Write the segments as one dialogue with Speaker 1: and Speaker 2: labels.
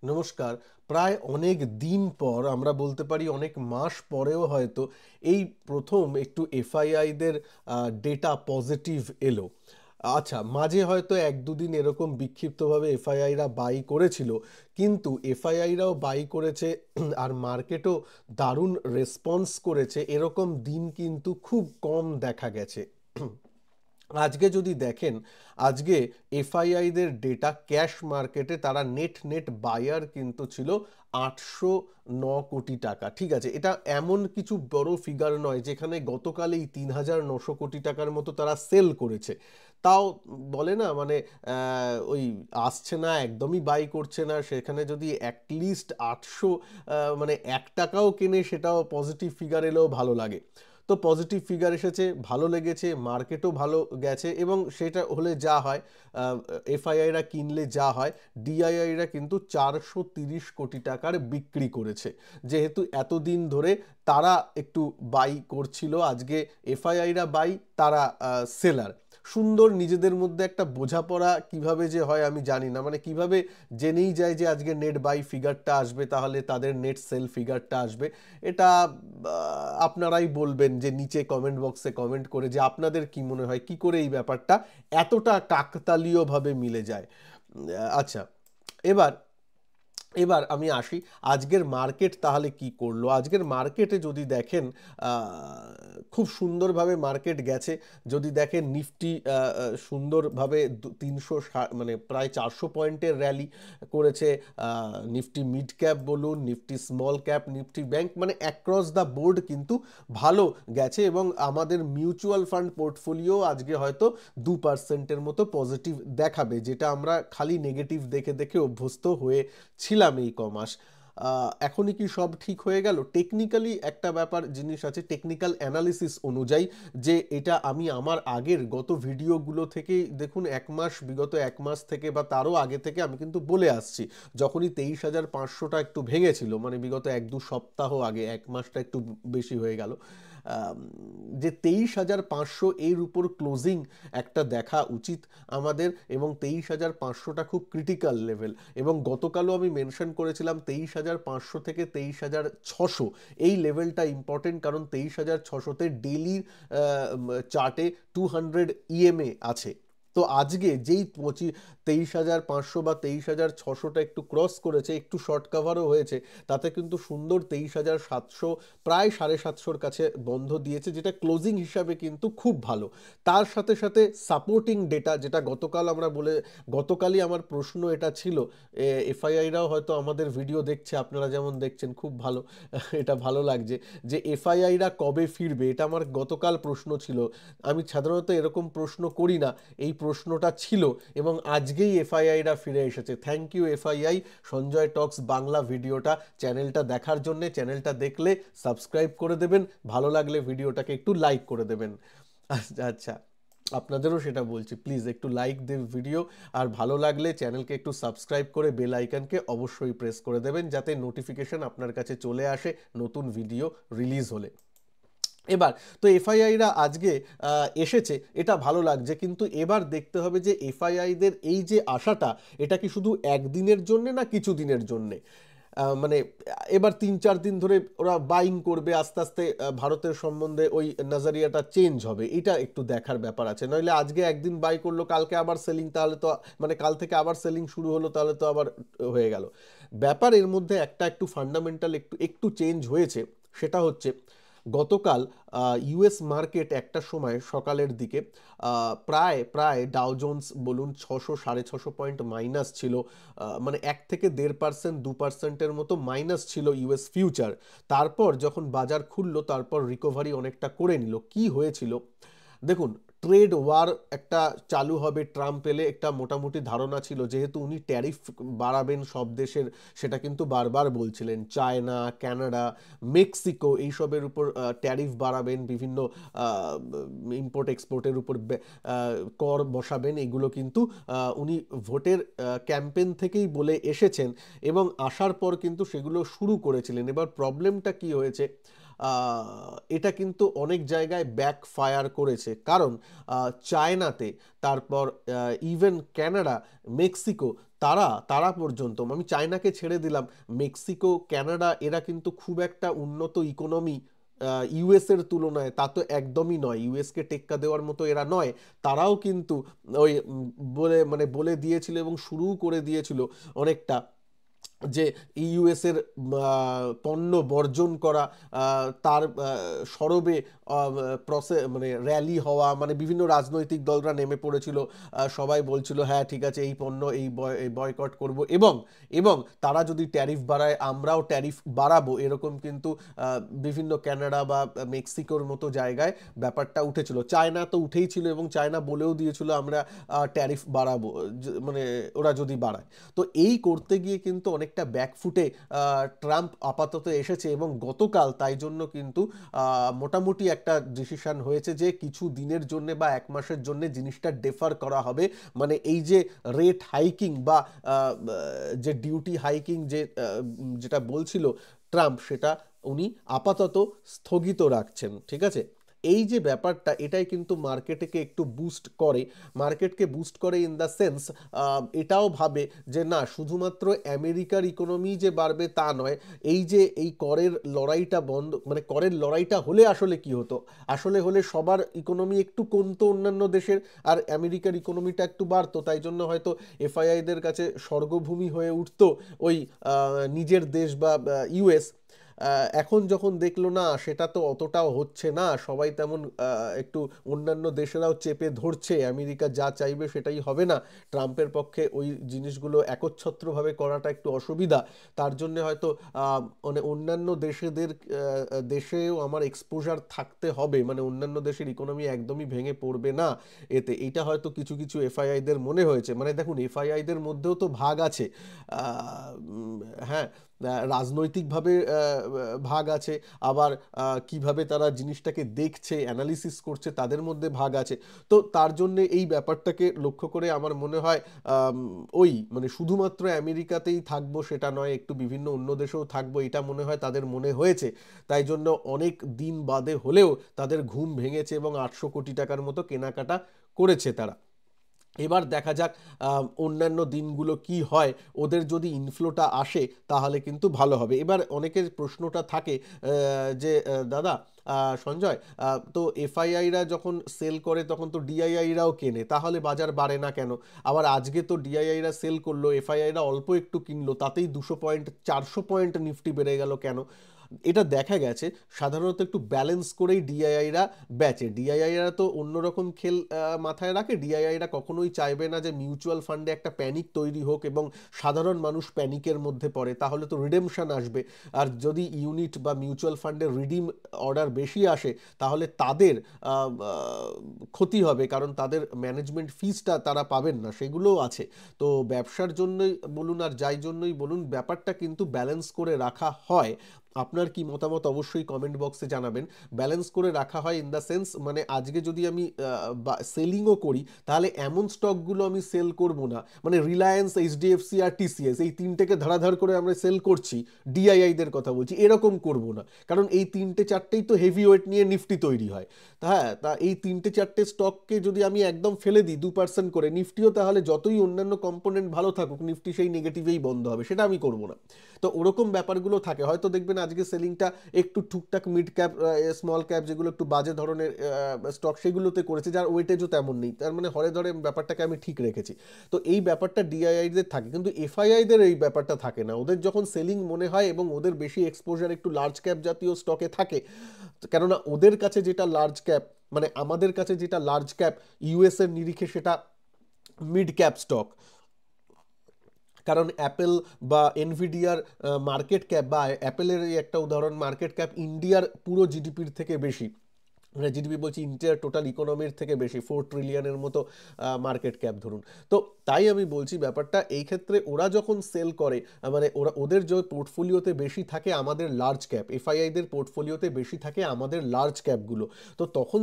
Speaker 1: নমস্কার। প্রায় অনেক দিন পর আমরা বলতে পারি অনেক মাস পরেও হয়তো এই প্রথম একটু এফআইআইদের ডেটা পজিটিভ এলো। আচ্ছা, মাঝে হয়তো এক দুদিন এরকম বিক্ষিপ্তভাবে এফআইআইরা বাই করেছিল, কিন্তু এফআইআইরাও বাই করেছে আর মার্কেটও দারুণ রেসপন্স করেছে, এরকম দিন কিন্তু খুব কম দেখা গেছে। আজকে যদি দেখেন, আজকে এফআইআইদের ডেটা ক্যাশ মার্কেটে তারা নেট নেট বায়ার কিন্তু ছিল 809 কোটি টাকা। ঠিক আছে, এটা এমন কিছু বড় ফিগার নয় যেখানে গতকালেই 3900 কোটি টাকার মতো তারা সেল করেছে। তাও বলে না, মানে ওই আসছে না, একদমই বাই করছে না, সেখানে যদি অ্যাটলিস্ট 800 মানে 1 টাকাও কেনে সেটাও পজিটিভ ফিগার এলেও ভালো লাগে। তো পজিটিভ ফিগার এসেছে, ভালো লেগেছে, মার্কেটও ভালো গেছে, এবং সেটা হলে যা হয়, এফআইআইরা কিনলে যা হয়, ডিআইআইরা কিন্তু 430 কোটি টাকার বিক্রি করেছে। যেহেতু এতদিন ধরে তারা একটু বাই করছিল, আজকে এফআইআইরা বাই, তারা সেলার। সুন্দর নিজেদের মধ্যে একটা বোঝাপড়া কিভাবে যে হয় আমি জানি না, মানে কিভাবে জেনেই যায় যে আজকে নেট বাই ফিগারটা আসবে, তাহলে তাদের নেট সেল ফিগারটা আসবে। এটা আপনারাই বলবেন যে নিচে কমেন্ট বক্সে কমেন্ট করে, যে আপনাদের কি মনে হয় কি করে এই ব্যাপারটা এতটা কাকতালীয়ভাবে মিলে যায়। আচ্ছা, এবার এবার আমি আসি আজকের মার্কেট তাহলে কি করলো। আজকের মার্কেটে যদি দেখেন, খুব সুন্দরভাবে মার্কেট গেছে। যদি দেখেন নিফটি সুন্দরভাবে 300 মানে প্রায় 400 পয়েন্টের র্যালি করেছে। নিফটি মিড ক্যাপ বলুন, Nifty small cap, Nifty bank, মানে অ্যাক্রস দ্য বোর্ড কিন্তু ভালো গেছে। এবং আমাদের মিউচুয়াল ফান্ড পোর্টফোলিও আজকে হয়তো 2%-এর মতো পজিটিভ দেখাবে, যেটা আমরা খালি নেগেটিভ দেখে দেখে অভ্যস্ত হয়েছিলাম এই কমাস। এখনই কি সব ঠিক হয়ে গেল? টেকনিক্যালি একটা ব্যাপার জিনিস আছে, টেকনিক্যাল অ্যানালিসিস অনুযায়ী, যে এটা আমি আমার আগের গত ভিডিওগুলো থেকেই দেখুন, বিগত 1 মাস থেকে বা তারও আগে থেকে আমি কিন্তু বলে আসছি। যখনই 23,500টা একটু ভেঙেছিল, মানে বিগত 1-2 সপ্তাহ আগে, 1 মাসটা একটু বেশি হয়ে গেল, যে 23,500 এর উপর ক্লোজিং একটা দেখা উচিত আমাদের, এবং 23,500টা খুব ক্রিটিক্যাল লেভেল। এবং গতকালও আমি মেনশন করেছিলাম 23,500 থেকে 23,600 এই লেভেলটা ইম্পর্টেন্ট, কারণ 23,600-তে ডেইলি চার্টে 200 ইএমএ আছে। তো আজকে যেই 23,500 বা 23,600টা একটু ক্রস করেছে, একটু শর্ট কাভারও হয়েছে, তাতে কিন্তু সুন্দর 23,700, প্রায় 750-র কাছে বন্ধ দিয়েছে, যেটা ক্লোজিং হিসাবে কিন্তু খুব ভালো। তার সাথে সাথে সাপোর্টিং ডেটা, যেটা গতকালই আমার প্রশ্ন এটা ছিল, এফআইআইরাও হয়তো আমাদের ভিডিও দেখছে, আপনারা যেমন দেখছেন, খুব ভালো, এটা ভালো লাগছে যে এফআইআইরা কবে ফিরবে, এটা আমার গতকাল প্রশ্ন ছিল। আমি সাধারণত এরকম প্রশ্ন করি না, এই প্রশ্নটা ছিল, এবং আজকেই এফআইআইরা ফিরে এসেছে। থ্যাংক ইউ এফআইআই, সঞ্জয় টক্স বাংলা ভিডিওটা, চ্যানেলটা দেখার জন্যে। চ্যানেলটা দেখলে সাবস্ক্রাইব করে দেবেন, ভালো লাগলে ভিডিওটাকে একটু লাইক করে দেবেন। আচ্ছা আচ্ছা, আপনাদেরও সেটা বলছি, প্লিজ একটু লাইক দেব ভিডিও, আর ভালো লাগলে চ্যানেলকে একটু সাবস্ক্রাইব করে বেল আইকনকে অবশ্যই প্রেস করে দেবেন, যাতে নোটিফিকেশন আপনার কাছে চলে আসে নতুন ভিডিও রিলিজ হলে। এবার তো এফআইআইরা আজকে এসেছে, এটা ভালো লাগছে, কিন্তু এবার দেখতে হবে যে এফআইআইদের এই যে আশাটা, এটা কি শুধু একদিনের জন্যে না কিছু দিনের জন্যে। মানে এবার 3-4 দিন ধরে ওরা বাইং করবে, আস্তে আস্তে ভারতের সম্বন্ধে ওই নজরিয়াটা চেঞ্জ হবে, এটা একটু দেখার ব্যাপার আছে। নইলে আজকে একদিন বাই করলো, কালকে আবার সেলিং, তাহলে তো মানে কাল থেকে আবার সেলিং শুরু হলো, তাহলে তো আবার হয়ে গেল ব্যাপার। এর মধ্যে একটা একটু ফান্ডামেন্টাল একটু একটু চেঞ্জ হয়েছে, সেটা হচ্ছে গতকাল ইউএস মার্কেট একটা সময় সকালের দিকে প্রায় প্রায় ডাও জোন্স বলুন 600-650 পয়েন্ট মাইনাস ছিল, মানে 1 থেকে 1.5%, 2%-এর মতো মাইনাস ছিল ইউএস ফিউচার। তারপর যখন বাজার খুললো, তারপর রিকভারি অনেকটা করে নিল। কি হয়েছিল দেখুন, ট্রেড ওয়ার একটা চালু হবে ট্রাম্প এলে, একটা মোটামুটি ধারণা ছিল, যেহেতু উনি ট্যারিফ বাড়াবেন সব দেশের, সেটা কিন্তু বারবার বলছিলেন, চায়না, কানাডা, মেক্সিকো এইসবের উপর ট্যারিফ বাড়াবেন, বিভিন্ন ইম্পোর্ট এক্সপোর্টের উপর কর বসাবেন, এগুলো কিন্তু উনি ভোটের ক্যাম্পেন থেকেই বলে এসেছেন, এবং আসার পর কিন্তু সেগুলো শুরু করেছিলেন। এবার প্রবলেমটা কি হয়েছে, এটা কিন্তু অনেক জায়গায় ব্যাকফায়ার করেছে, কারণ চায়নাতে, তারপর ইভেন কানাডা, মেক্সিকো, তারা তারা পর্যন্ত, আমি চায়নাকে ছেড়ে দিলাম, মেক্সিকো, কানাডা, এরা কিন্তু খুব একটা উন্নত ইকোনমি ইউএস এর তুলনায়, তা তো একদমই নয়, ইউএসকে টেক্কা দেওয়ার মতো এরা নয়। তারাও কিন্তু ওই বলে দিয়েছিল এবং শুরুও করে দিয়েছিল অনেকটা, যে ইউএস এর পণ্য বর্জন করা, তার সরবে র্যালি হওয়া, বিভিন্ন রাজনৈতিক দলরা নেমে পড়েছিল, সবাই বলছিল হ্যাঁ ঠিক আছে এই পণ্য এই বয়কট করব, এবং এবং তারা যদি ট্যারিফ বাড়ায় আমরাও ট্যারিফ বাড়াবো, এরকম কিন্তু বিভিন্ন কানাডা বা মেক্সিকোর মতো জায়গায় ব্যাপারটা উঠেছিল। চায়না তো উঠেই ছিল এবং চায়না বলেও দিয়েছিল আমরা ট্যারিফ বাড়াবো, ওরা যদি বাড়ায়। তো এই করতে গিয়ে কিন্তু অনেকটা ব্যাকফুটে ট্রাম্প আপাতত এসেছে, এবং গতকাল তাই জন্য কিন্তু মোটামুটি একটা ডিসিশন হয়েছে যে কিছু দিনের জন্য বা 1 মাসের জন্য জিনিসটা ডেফার করা হবে। এই যে রেট হাইকিং বা যে ডিউটি হাইকিং যেটা বলছিল ট্রাম্প, সেটা উনি আপাতত স্থগিত রাখছেন, ঠিক আছে। এই যে ব্যাপারটা, এটাই কিন্তু মার্কেটকে একটু মার্কেটকে বুস্ট করে ইন দ্য সেন্স, এটাও ভাবে যে না শুধুমাত্র আমেরিকার ইকোনমি যে বাড়বে তা নয়, এই করের লড়াইটা বন্ধ, করের লড়াইটা হলে আসলে কি হতো, হলে সবার ইকোনমি একটু কমতো অন্যান্য দেশের, আর আমেরিকার ইকোনমিটা একটু বাড়তো। তাই জন্য হয়তো এফআইআইদের কাছে স্বর্গভূমি হয়ে উঠতো ওই নিজের দেশ বা ইউএস। এখন যখন দেখলো না সেটা তো অতটাও হচ্ছে না, সবাই তেমন একটু অন্যান্য দেশেরাও চেপে ধরছে, আমেরিকা যা চাইবে সেটাই হবে না, ট্রাম্পের পক্ষে ওই জিনিসগুলো একচ্ছত্রভাবে করাটা একটু অসুবিধা, তার জন্য হয়তো অন্যান্য দেশেও আমার এক্সপোজার থাকতে হবে, অন্যান্য দেশের ইকোনমি একদমই ভেঙে পড়বে না এতে, এটা হয়তো কিছু কিছু এফআইআইদের মনে হয়েছে। দেখুন এফআইআইদের মধ্যেও তো ভাগ আছে, হ্যাঁ, রাজনৈতিকভাবে ভাগ আছে, আবার কিভাবে তারা জিনিসটাকে দেখছে অ্যানালিসিস করছে তাদের মধ্যে ভাগ আছে। তো তার জন্য এই ব্যাপারটাকে লক্ষ্য করে আমার মনে হয় শুধুমাত্র আমেরিকাতেই থাকবো সেটা নয়, একটু বিভিন্ন অন্য দেশেও থাকবো, এটা মনে হয় তাদের মনে হয়েছে। তাই জন্য অনেক দিন বাদে হলেও তাদের ঘুম ভেঙেছে এবং 800 কোটি টাকার মতো কেনাকাটা করেছে তারা। এবার দেখা যাক অন্যান্য দিনগুলো কি হয়, ওদের যদি ইনফ্লোটা আসে তাহলে কিন্তু ভালো হবে। এবার অনেকের প্রশ্নটা থাকে যে দাদা সঞ্জয়, তো এফআইআইরা যখন সেল করে তখন তো ডিআইআইরাও কেনে, তাহলে বাজার বাড়ে না কেন? আবার আজকে তো ডিআইআইরা সেল করলো, এফআইআইরা অল্প একটু কিনলো, তাতেই 200 পয়েন্ট 400 পয়েন্ট নিফটি বেড়ে গেল কেন? এটা দেখা গেছে সাধারণত একটু ব্যালেন্স করেই ডিআইআইরা বেচে। ডিআইআইরা তো অন্যরকম খেল মাথায় রাখে, ডিআইআইরা কখনোই চাইবে না যে মিউচুয়াল ফান্ডে একটা প্যানিক তৈরি হোক এবং সাধারণ মানুষ প্যানিকের মধ্যে পড়ে, তাহলে তো রিডেমশন আসবে, আর যদি ইউনিট বা মিউচুয়াল ফান্ডের রিডিম অর্ডার বেশি আসে তাহলে তাদের ক্ষতি হবে, কারণ তাদের ম্যানেজমেন্ট ফিসটা তারা পাবেন না, সেগুলোও আছে। তো ব্যবসার জন্যই বলুন আর যাই জন্যই বলুন, ব্যাপারটা কিন্তু ব্যালেন্স করে রাখা হয়। আপনার কি মতামত অবশ্যই কমেন্ট বক্সে জানাবেন। ব্যালেন্স করে রাখা হয় ইন দ্য সেন্স, আজকে যদি আমি সেলিংও করি তাহলে এমন স্টকগুলো আমি সেল করব না, রিলায়েন্স, এইচডিএফসি আর টিসিএস, এই তিনটেকে ধারাধার করে আমরা সেল করছি, ডিআইআইদের কথা বলছি, এরকম করব না, কারণ এই তিনটে চারটেই তো হেভি ওয়েট নিয়ে নিফটি তৈরি হয়। হ্যাঁ, তা এই তিনটে চারটে স্টককে যদি আমি একদম ফেলে দিই 2% করে, নিফটিও তাহলে যতই অন্যান্য কম্পোনেন্ট ভালো থাকুক, নিফটি সেই নেগেটিভেই বন্ধ হবে, সেটা আমি করব না। তো ওরকম ব্যাপারগুলো থাকে, হয়তো দেখবেন আজকে সেলিংটা একটু টুকটাক মিড ক্যাপ, স্মল ক্যাপ, যেগুলো একটু বাজে ধরনের স্টক, সেগুলোতে করেছে, যার ওয়েটেজও তেমন নেই, তার হরে ধরে ব্যাপারটাকে আমি ঠিক রেখেছি। তো এই ব্যাপারটা ডিআইআইদের থাকে, কিন্তু এফআইআইদের এই ব্যাপারটা থাকে না, ওদের যখন সেলিং মনে হয় এবং ওদের বেশি এক্সপোজার একটু লার্জ ক্যাপ জাতীয় স্টকে থাকে, কেননা ওদের কাছে যেটা লার্জ ক্যাপ, আমাদের কাছে যেটা লার্জ ক্যাপ, ইউএস এর নিরিখে সেটা মিড ক্যাপ স্টক, কারণ অ্যাপেল বা এনভিডিয়ার মার্কেট ক্যাপ, বা অ্যাপেলের একটা উদাহরণ, মার্কেট ক্যাপ ইন্ডিয়ার পুরো জিডিপির থেকে বেশি, জিডিপি বলছি ইন্ডিয়ার টোটাল ইকোনমির থেকে বেশি, 4 ট্রিলিয়নের মতো মার্কেট ক্যাপ ধরুন। তো তাই আমি বলছি ব্যাপারটা এই ক্ষেত্রে ওরা যখন সেল করে, ওদের যে পোর্টফোলিওতে বেশি থাকে আমাদের লার্জ ক্যাপ, এফআইআইদের পোর্টফোলিওতে বেশি থাকে আমাদের লার্জ ক্যাপগুলো, তো তখন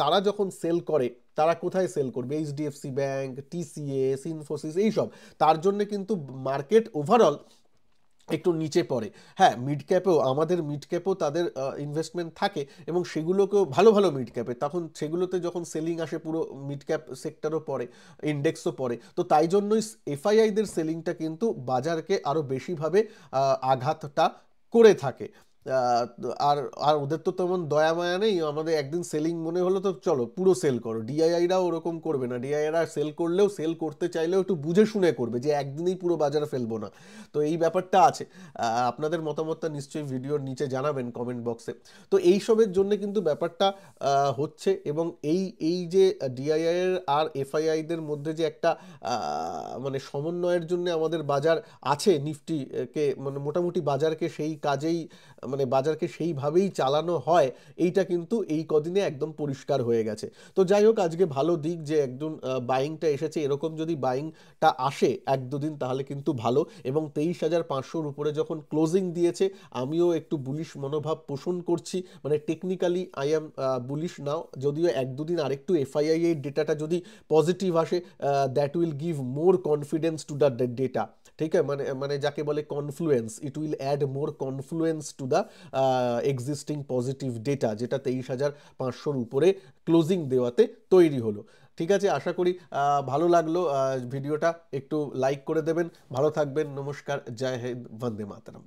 Speaker 1: তারা যখন সেল করে, তারা কোথায় সেল করবে? এইচডিএফসি ব্যাংক, টিসিএস, ইনফোসিস, এইসব। তার জন্য কিন্তু মার্কেট ওভারঅল একটু নিচে পড়ে। হ্যাঁ, মিড ক্যাপেও আমাদের মিড ক্যাপেও তাদের ইনভেস্টমেন্ট থাকে এবং সেগুলোকেও ভালো ভালো মিড ক্যাপে, তখন সেগুলোতে যখন সেলিং আসে পুরো মিড ক্যাপ সেক্টরও পড়ে, ইন্ডেক্সও পড়ে, তো তাই জন্যই এফআইআইদের সেলিংটা কিন্তু বাজারকে আরও বেশিভাবে আঘাতটা করে থাকে। আর আর ওদের তো তেমন দয়া মায়া নেই, আমাদের একদিন সেলিং মনে হলো তো চলো পুরো সেল করো। ডিআইআইরাও ওরকম করবে না, ডিআইআইরা সেল করলেও, সেল করতে চাইলেও একটু বুঝে শুনে করবে, যে একদিনেই পুরো বাজারে ফেলবো না। তো এই ব্যাপারটা আছে। আপনাদের মতামতটা নিশ্চয়ই ভিডিওর নিচে জানাবেন কমেন্ট বক্সে। তো এইসবের জন্য কিন্তু ব্যাপারটা হচ্ছে, এবং এই এই যে ডিআইআই এর আর এফআইআইদের মধ্যে যে একটা মানে সমন্বয়ের জন্য আমাদের বাজার আছে, নিফটি কে মানে মোটামুটি বাজারকে সেই কাজেই, মানে বাজারকে সেইভাবেই চালানো হয়, এইটা কিন্তু এই কদিনে একদম পরিষ্কার হয়ে গেছে। তো যাই হোক, আজকে ভালো দিক যে একজন বাইংটা এসেছে, এরকম যদি বাইংটা আসে এক দুদিন তাহলে কিন্তু ভালো। এবং 23,500-র উপরে যখন ক্লোজিং দিয়েছে, আমিও একটু বুলিশ মনোভাব পোষণ করছি, মানে টেকনিক্যালি আই অ্যাম বুলিশ নাও। যদিও এক দুদিন আরেকটু এফআইআই এর ডেটাটা যদি পজিটিভ আসে, that will give more confidence to the data. ঠিক আছে, মানে মানে যাকে বলে confluence, it will add more confluence to the existing positive data, যেটা 23,500-র উপরে ক্লোজিং দেওয়াতে তৈরি হলো। ঠিক আছে, আশা করি ভালো লাগলো ভিডিওটা, একটু লাইক করে দেবেন। ভালো থাকবেন, নমস্কার, জয় হিন্দ, বন্দে মাতরম।